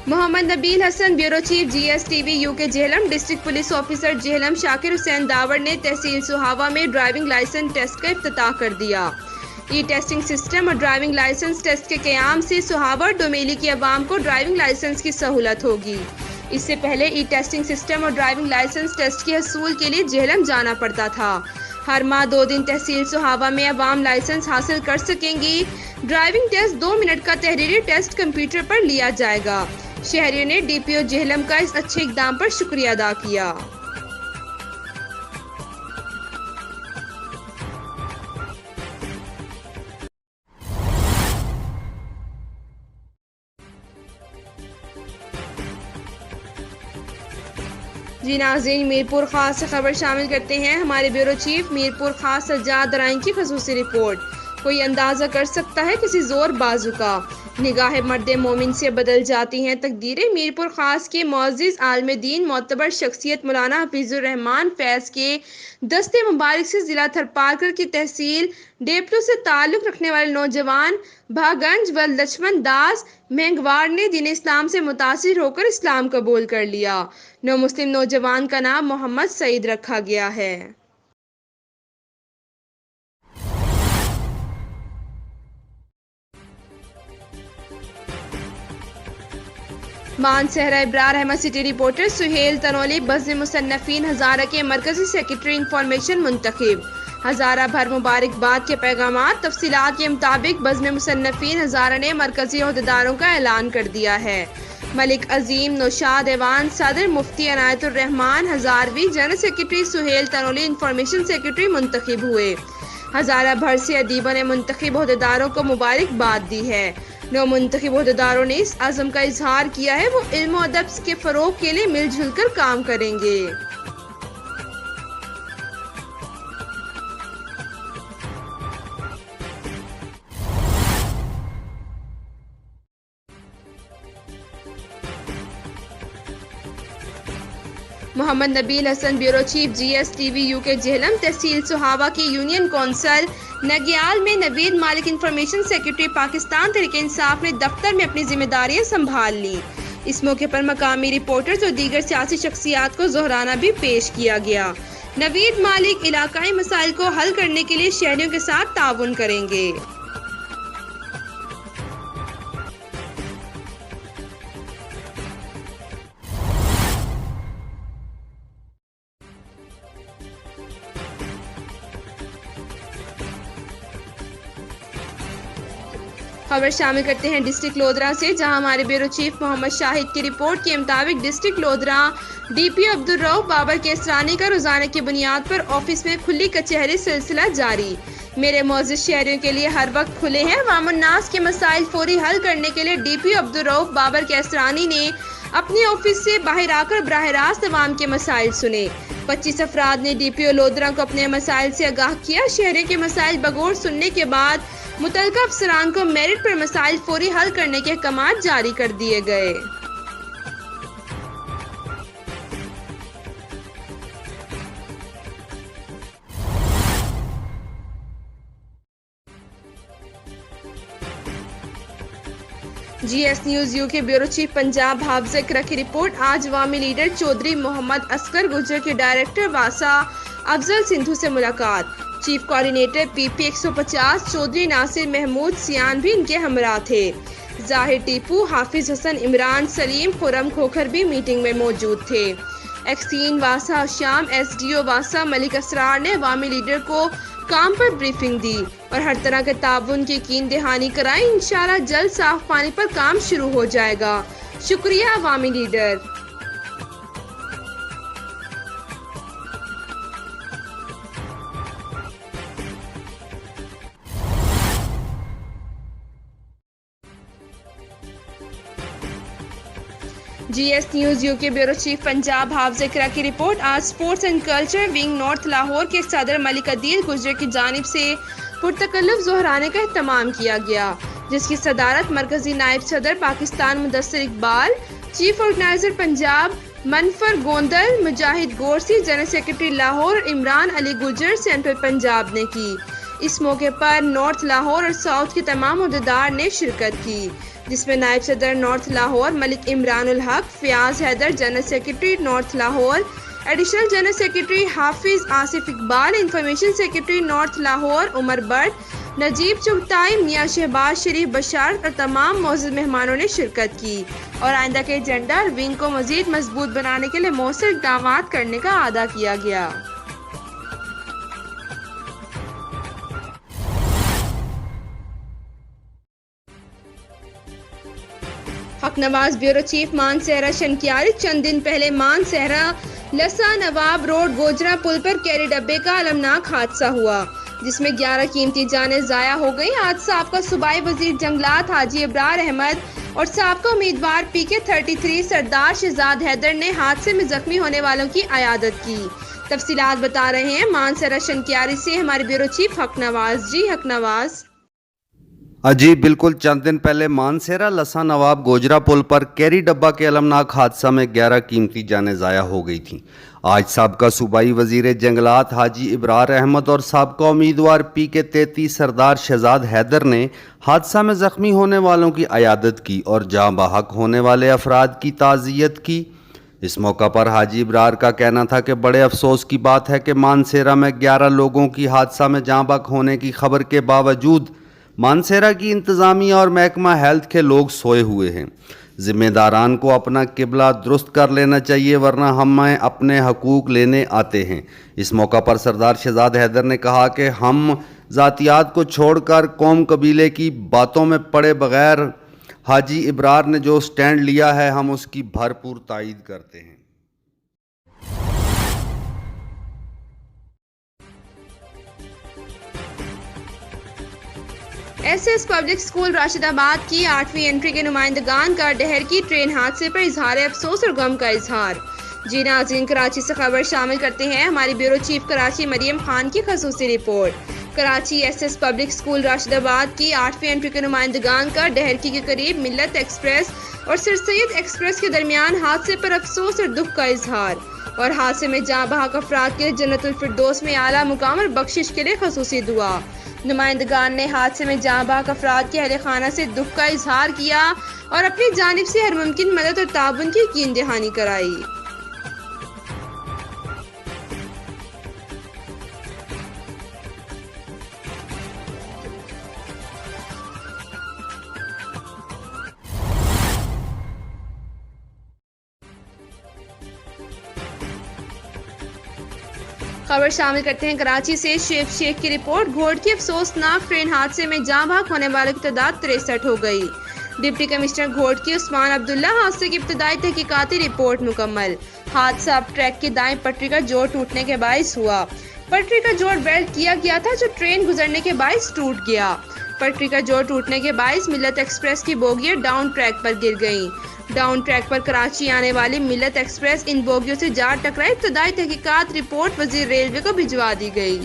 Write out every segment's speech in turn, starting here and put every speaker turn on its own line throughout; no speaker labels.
محمد Nabeel Hassan bureau chief GSTV UK Jhelum, district police officer Jhelum Shakir Hussain Dawar نے تحصیل سہاوا میں ڈرائیونگ لائسنس ٹیسٹ کا افتتاح کر دیا۔ ای ٹیسٹنگ سسٹم اور ڈرائیونگ لائسنس ٹیسٹ کے قیام سے سہاوا اور ڈومیلی کی عوام کو ڈرائیونگ لائسنس کی سہولت ہوگی۔ اس سے پہلے ای ٹیسٹنگ سسٹم اور ڈرائیونگ لائسنس ٹیسٹ کے حصول کے لیے جہلم جانا پڑتا تھا۔ ہر ماہ 2 دن تحصیل سہاوا میں عوام لائسنس حاصل کر سکیں گی۔ ڈرائیونگ ٹیسٹ 2 منٹ کا تحریری ٹیسٹ کمپیوٹر پر لیا جائے گا۔ شہریوں نے DPO جہلم کا اس اچھے اقدام پر شکریہ ادا کیا۔ جی ناظرین، میرپور خاص سے خبر شامل کرتے ہیں۔ ہمارے بیورو چیف میرپور خاص سجاد درائن کی خصوصی رپورٹ۔ کوئی اندازہ کر سکتا ہے کسی زور بازو کا، نگاہ مرد مومن سے بدل جاتی ہیں تقدیریں۔ میرپور خاص کے معزز عالم دین معتبر شخصیت مولانا حفیظ الرحمان فیض کے دستے مبارک سے ضلع تھرپارکر کی تحصیل ڈیپلو سے تعلق رکھنے والے نوجوان بھاگنج و لچمن داس مہنگواڑ نے دین اسلام سے متاثر ہو کر اسلام قبول کر لیا۔ نو مسلم نوجوان کا نام محمد سعید رکھا گیا ہے۔ مان صحرا ابرار احمد سٹی رپورٹر سہیل تنولی بزم مصنفین ہزارہ کے مرکزی سیکرٹری انفارمیشن منتخب۔ ہزارہ بھر مبارکباد کے پیغامات۔ تفصیلات کے مطابق بزم مصنفین ہزارہ نے مرکزی عہدیداروں کا اعلان کر دیا ہے۔ ملک عظیم نوشاد ایوان صدر، Mufti Inayat ur-Rahman Hazarvi general secretary, Sohail Tanoli information secretary منتخب ہوئے۔ ہزارہ بھر سے ادیبوں نے منتخب عہدیداروں کو مبارکباد دی ہے۔ نو منتخب عہدیداروں نے اس عزم کا اظہار کیا ہے وہ علم و ادب کے فروغ کے لیے مل جل کر کام کریں گے۔ Muhammad Nabeel Hassan bureau chief GSTV UK Jhelum, تحصیل سہاوا کی یونین کونسل نگیال میں نوید مالک انفارمیشن سیکرٹری پاکستان تحریک انصاف نے دفتر میں اپنی ذمہ داریاں سنبھال لی۔ اس موقع پر مقامی رپورٹرز اور دیگر سیاسی شخصیات کو ظہرانہ بھی پیش کیا گیا۔ نوید مالک علاقائی مسائل کو حل کرنے کے لیے شہریوں کے ساتھ تعاون کریں گے۔ خبر شامل کرتے ہیں ڈسٹرکٹ لودھرا سے، جہاں ہمارے بیورو چیف محمد شاہد کی رپورٹ کے مطابق ڈسٹرکٹ لودھرا DPO عبدالرؤف بابر کیسرانی کا روزانہ کی بنیاد پر آفس میں کھلی کچہری سلسلہ جاری۔ میرے معزز شہریوں کے لیے ہر وقت کھلے ہیں۔ عوام الناس کے مسائل فوری حل کرنے کے لیے DPO عبدالرؤف بابر کیسرانی نے اپنے آفس سے باہر آ کر براہ راست عوام کے مسائل سنے۔ 25 افراد نے DPO لودھرا کو اپنے مسائل سے آگاہ کیا۔ شہریوں کے مسائل بغور سننے کے بعد متعلقہ افسران کو میرٹ پر مسائل فوری حل کرنے کے احکامات جاری کر دیے گئے۔ GS news UK bureau chief Punjab حافظ اقرا کی رپورٹ۔ آج عوامی لیڈر چودھری محمد اصغر گجر کے ڈائریکٹر واسا افضل سندھو سے ملاقات۔ چیف کوارڈینیٹر PP 150 چودھری ناصر محمود سیان بھی ان کے ہمراہ تھے۔ ظاہر ٹیپو، حافظ حسن، عمران سلیم، خرم کھوکھر بھی میٹنگ میں موجود تھے۔ ایکسین واسا شام SDO واسا ملک اسرار نے عوامی لیڈر کو کام پر بریفنگ دی اور ہر طرح کے تعاون کی یقین دہانی کرائی۔ انشاءاللہ جلد صاف پانی پر کام شروع ہو جائے گا۔ شکریہ عوامی leader. GS news UK bureau chief Punjab حافظ اقرا کی رپورٹ۔ آج sports and culture wing north Lahore کے صدر ملک عدیل گجر کی جانب سے پرتکلف ظہرانے کا اہتمام کیا گیا، جس کی صدارت مرکزی نائب صدر پاکستان مدثر اقبال، چیف آرگنائزر پنجاب منفر گوندل، مجاہد گورسی، جنرل سیکرٹری لاہور، عمران علی گجر سینٹرل پنجاب نے کی۔ اس موقع پر نارتھ لاہور اور ساؤتھ کے تمام عہدیدار نے شرکت کی، جس میں نائب صدر north Lahore Malik Imran ul-Haq, Fayyaz Haider general secretary north Lahore, additional general secretary Hafiz Asif Iqbal, information secretary north Lahore Umar Butt, Najeeb Chughtai, Mian Shahbaz شریف بشارت اور تمام معزز مہمانوں نے شرکت کی اور آئندہ کے جنڈر ونگ کو مزید مضبوط بنانے کے لیے مؤثر اقدامات کرنے کا اعادہ کیا گیا۔ حق نواز بیورو چیف مانسہرہ شنکیاری چند دن پہلے مانسہرہ لسا نواب روڈ گوجرا پل پر کیری ڈبے کا المناک حادثہ ہوا، جس میں 11 قیمتی جانیں ضائع ہو گئیں۔ آج سابقہ صوبائی وزیر جنگلات حاجی ابرار احمد اور سابقہ امیدوار PK 33 سردار شہزاد حیدر نے حادثے میں زخمی ہونے والوں کی عیادت کی۔ تفصیلات بتا رہے ہیں مانسہرہ شنکیاری سے ہمارے بیورو چیف حق نواز۔ جی حق نواز۔
جی بالکل، چند دن پہلے مانسہرہ لسا نواب گوجرا پل پر کیری ڈبہ کے المناک حادثہ میں 11 قیمتی جانیں ضائع ہو گئی تھیں۔ آج سابقہ صوبائی وزیر جنگلات حاجی ابرار احمد اور سابقہ امیدوار PK 33 سردار شہزاد حیدر نے حادثہ میں زخمی ہونے والوں کی عیادت کی اور جاں بحق ہونے والے افراد کی تعزیت کی۔ اس موقع پر حاجی ابرار کا کہنا تھا کہ بڑے افسوس کی بات ہے کہ مانسہرہ میں 11 لوگوں کی حادثہ میں جاں بحق ہونے کی خبر کے باوجود مانسہرہ کی انتظامیہ اور محکمہ ہیلتھ کے لوگ سوئے ہوئے ہیں۔ ذمہ داران کو اپنا قبلہ درست کر لینا چاہیے، ورنہ ہمیں اپنے حقوق لینے آتے ہیں۔ اس موقع پر سردار شہزاد حیدر نے کہا کہ ہم ذاتیات کو چھوڑ کر قوم قبیلے کی باتوں میں پڑے بغیر حاجی ابرار نے جو سٹینڈ لیا ہے ہم اس کی بھرپور تائید کرتے ہیں۔
SS پبلک اسکول راشد آباد کی 8ویں انٹری کے نمائندگان کا ڈہر کی ٹرین حادثے پر اظہار افسوس اور غم کا اظہار۔ جی ناظرین، کراچی سے خبر شامل کرتے ہیں ہماری بیورو چیف کراچی مریم خان کی خصوصی report. Karachi SS public school Rashid آباد کی 8ویں انٹری کے نمائندگان کا ڈہرکی کے قریب ملت ایکسپریس اور سر سید ایکسپریس کے درمیان حادثے پر افسوس اور دکھ کا اظہار اور حادثے میں جاں بحق افراد کے جنت الفردوس میں اعلیٰ مقام اور بخشش کے لیے خصوصی دعا۔ نمائندگان نے حادثے میں جاں بحق افراد کے اہل خانہ سے دکھ کا اظہار کیا اور اپنی جانب سے ہر ممکن مدد اور تعاون کی یقین دہانی کرائی۔ خبر شامل کرتے ہیں کراچی سے شیخ کی رپورٹ۔ گھوڑ کی افسوسناک ٹرین حادثے میں جاں بحق ہونے والوں کی تعداد 63 ہو گئی۔ ڈپٹی کمشنر گھوڑ کی عثمان عبداللہ، حادثے کی ابتدائی تحقیقاتی رپورٹ مکمل۔ حادثہ اب ٹریک کی دائیں پٹری کا جوڑ ٹوٹنے کے باعث ہوا۔ پٹری کا جوڑ ویلڈ کیا گیا تھا جو ٹرین گزرنے کے باعث ٹوٹ گیا۔ پٹری کا جوڑ ٹوٹنے کے باعث ملت ایکسپریس کی بوگیاں ڈاؤن ٹریک پر گر گئیں۔ ڈاؤن ٹریک پر کراچی آنے والی ملت ایکسپریس ان بوگیوں سے جا ٹکرائی۔ ابتدائی تحقیقات رپورٹ وزیر ریلوے کو بھجوا دی گئی۔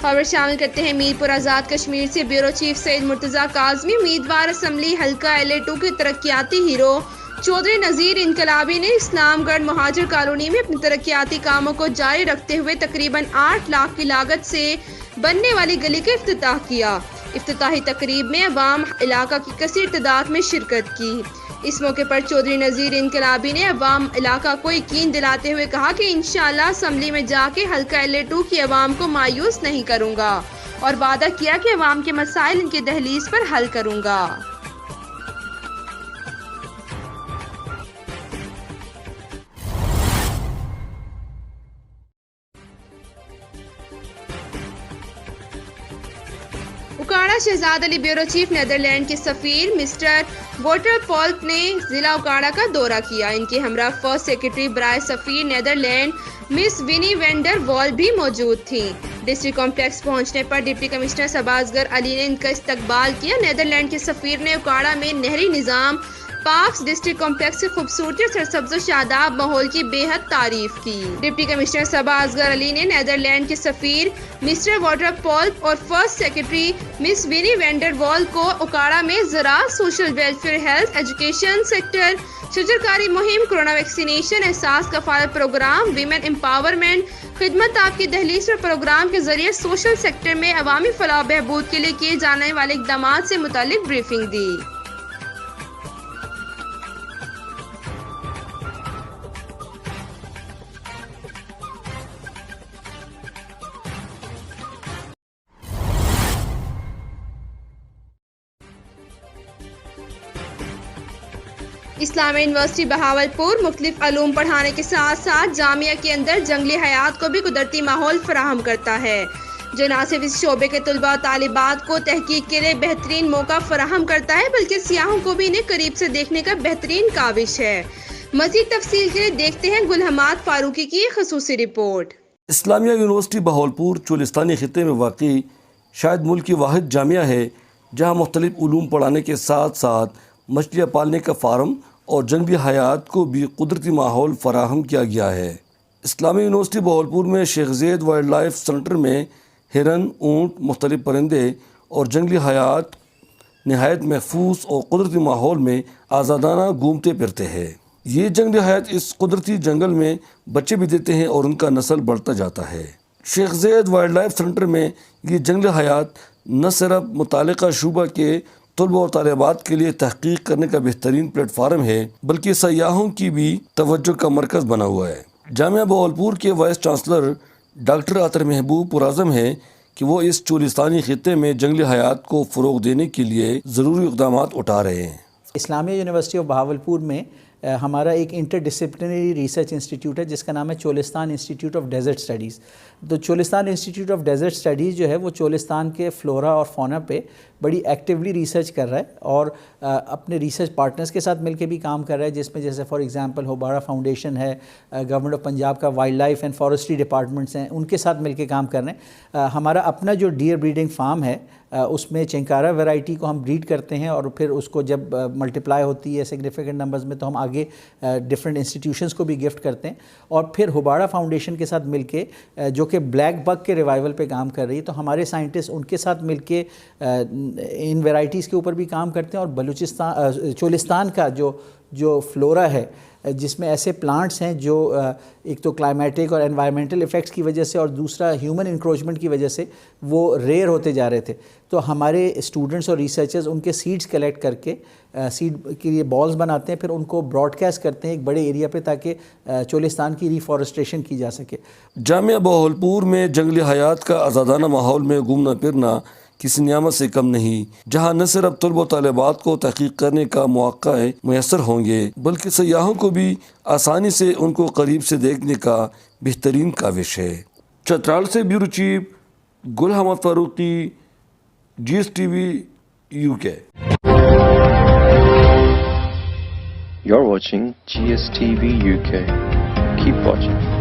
خبر شامل کرتے ہیں میرپور آزاد کشمیر سے بیورو چیف سید مرتضیٰ کاظمی۔ امیدوار اسمبلی حلقہ LA2 کے ترقیاتی ہیرو چودھری نذیر انقلابی نے اسلام گڑھ مہاجر کالونی میں اپنے ترقیاتی کاموں کو جاری رکھتے ہوئے تقریباً 8 لاکھ کی لاگت سے بننے والی گلی کا افتتاح کیا۔ افتتاحی تقریب میں عوام علاقہ کی کثیر تعداد میں شرکت کی۔ اس موقع پر چودھری نذیر انقلابی نے عوام علاقہ کو یقین دلاتے ہوئے کہا کہ انشاءاللہ اسمبلی میں جا کے حلقہ LA2 کی عوام کو مایوس نہیں کروں گا اور وعدہ کیا کہ عوام کے مسائل ان کی دہلیز پر حل کروں گا۔ اکاڑا شہزاد علی بیورو چیف نیدرلینڈ کے سفیر مسٹر ووٹر پولک نے ضلع اکاڑا کا دورہ کیا۔ ان کے ہمراہ فرسٹ سیکرٹری برائے سفیر نیدرلینڈ مس ونی وینڈر وال بھی موجود تھیں۔ ڈسٹرکٹ کمپلیکس پہنچنے پر ڈپٹی کمشنر سبازگر علی نے ان کا استقبال کیا۔ نیدرلینڈ کے سفیر نے اکاڑا میں نہری نظام، پارکس ڈسٹرکٹ کمپلیکس کی خوبصورتی اور سرسبز و شاداب ماحول کی بے حد تعریف کی۔ ڈپٹی کمشنر صبا اصغر علی نے نیدرلینڈ کے سفیر مسٹر واٹر پول اور first secretary miss Winnie van der Wal کو اوکاڑا میں زراعت، social welfare, health, education sector, شجرکاری مہم، کورونا ویکسینیشن، احساس کفالت پروگرام، ویمن امپاورمنٹ، خدمت آپ کی دہلیز پر پروگرام کے ذریعے سوشل سیکٹر میں عوامی فلاح و بہبود کے لیے کیے جانے والے اقدامات سے متعلق بریفنگ دی۔ اسلامیہ یونیورسٹی بہاولپور مختلف علوم پڑھانے کے ساتھ ساتھ جامعہ کے اندر جنگلی حیات کو بھی قدرتی ماحول فراہم کرتا ہے، جو نہ صرف اس شعبے کے طلباء و طالبات کو تحقیق کے لیے بہترین موقع فراہم کرتا ہے بلکہ سیاحوں کو بھی انہیں قریب سے دیکھنے کا بہترین کاوش ہے۔ مزید تفصیل کے لیے دیکھتے ہیں گل حماد فاروقی کی خصوصی رپورٹ۔
اسلامیہ یونیورسٹی بہاولپور چولستانی خطے میں واقع شاید ملک کی واحد جامعہ ہے جہاں مختلف علوم پڑھانے کے ساتھ ساتھ مچھلیاں پالنے کا فارم اور جنگلی حیات کو بھی قدرتی ماحول فراہم کیا گیا ہے۔ اسلامیہ یونیورسٹی بہاولپور میں شیخ زید وائلڈ لائف سینٹر میں ہرن، اونٹ، مختلف پرندے اور جنگلی حیات نہایت محفوظ اور قدرتی ماحول میں آزادانہ گھومتے پھرتے ہیں۔ یہ جنگلی حیات اس قدرتی جنگل میں بچے بھی دیتے ہیں اور ان کا نسل بڑھتا جاتا ہے۔ شیخ زید وائلڈ لائف سینٹر میں یہ جنگلی حیات نہ صرف متعلقہ شعبہ کے طلباء اور طالبات کے لیے تحقیق کرنے کا بہترین پلیٹ فارم ہے بلکہ سیاحوں کی بھی توجہ کا مرکز بنا ہوا ہے۔ جامعہ بہاولپور کے وائس چانسلر ڈاکٹر عطر محبوب پرعزم ہیں کہ وہ اس چولستانی خطے میں جنگلی حیات کو فروغ دینے کے لیے ضروری اقدامات اٹھا رہے ہیں۔
اسلامیہ یونیورسٹی آف بہاولپور میں ہمارا ایک انٹر ڈسپلنری ریسرچ انسٹیٹیوٹ ہے جس کا نام ہے Cholistan institute of desert studies. تو Cholistan institute of desert studies جو ہے وہ چولستان کے فلورا اور فونا پہ بڑی ایکٹیولی ریسرچ کر رہا ہے اور اپنے ریسرچ پارٹنرز کے ساتھ مل کے بھی کام کر رہا ہے، جس میں جیسے فار ایگزامپل ہوبارہ فاؤنڈیشن ہے، گورنمنٹ آف پنجاب کا wildlife and forestry departments ہیں، ان کے ساتھ مل کے کام کر رہے ہیں۔ ہمارا اپنا جو ڈیئر بریڈنگ فارم ہے اس میں چنکارا ویرائٹی کو ہم بریڈ کرتے ہیں اور پھر اس کو جب ملٹیپلائی ہوتی ہے سگنیفیکنٹ نمبرز میں تو ہم آگے ڈفرینٹ انسٹیٹیوشنس کو بھی گفٹ کرتے ہیں۔ اور پھر ہوبارہ فاؤنڈیشن کے ساتھ مل کے جو کہ بلیک بگ کے ریوائول پہ کام کر رہی ہے، تو ہمارے سائنٹسٹ ان کے ساتھ مل کے ان ویرائٹیز کے اوپر بھی کام کرتے ہیں۔ اور بلوچستان چولستان کا جو فلورا ہے جس میں ایسے پلانٹس ہیں جو ایک تو کلائمیٹک اور انوائرمنٹل ایفیکٹس کی وجہ سے اور دوسرا ہیومن انکروچمنٹ کی وجہ سے وہ ریئر ہوتے جا رہے تھے، تو ہمارے اسٹوڈنٹس اور ریسرچرز ان کے سیڈز کلیکٹ کر کے سیڈ کے لیے بالز بناتے ہیں، پھر ان کو براڈ کاسٹ کرتے ہیں ایک بڑے ایریا پہ تاکہ چولستان کی ریفارسٹریشن کی جا سکے۔
جامعہ بہاولپور میں جنگلی حیات کا آزادانہ ماحول میں گھومنا پھرنا کسی نعمت سے کم نہیں، جہاں نہ صرف طلباء و طالبات کو تحقیق کرنے کا مواقع میسر ہوں گے بلکہ سیاحوں کو بھی آسانی سے ان کو قریب سے دیکھنے کا بہترین کاوش ہے۔ چترال سے bureau chief Gul Hammad Farooqi, GSTV UK۔
You're watching GSTV UK. Keep watching.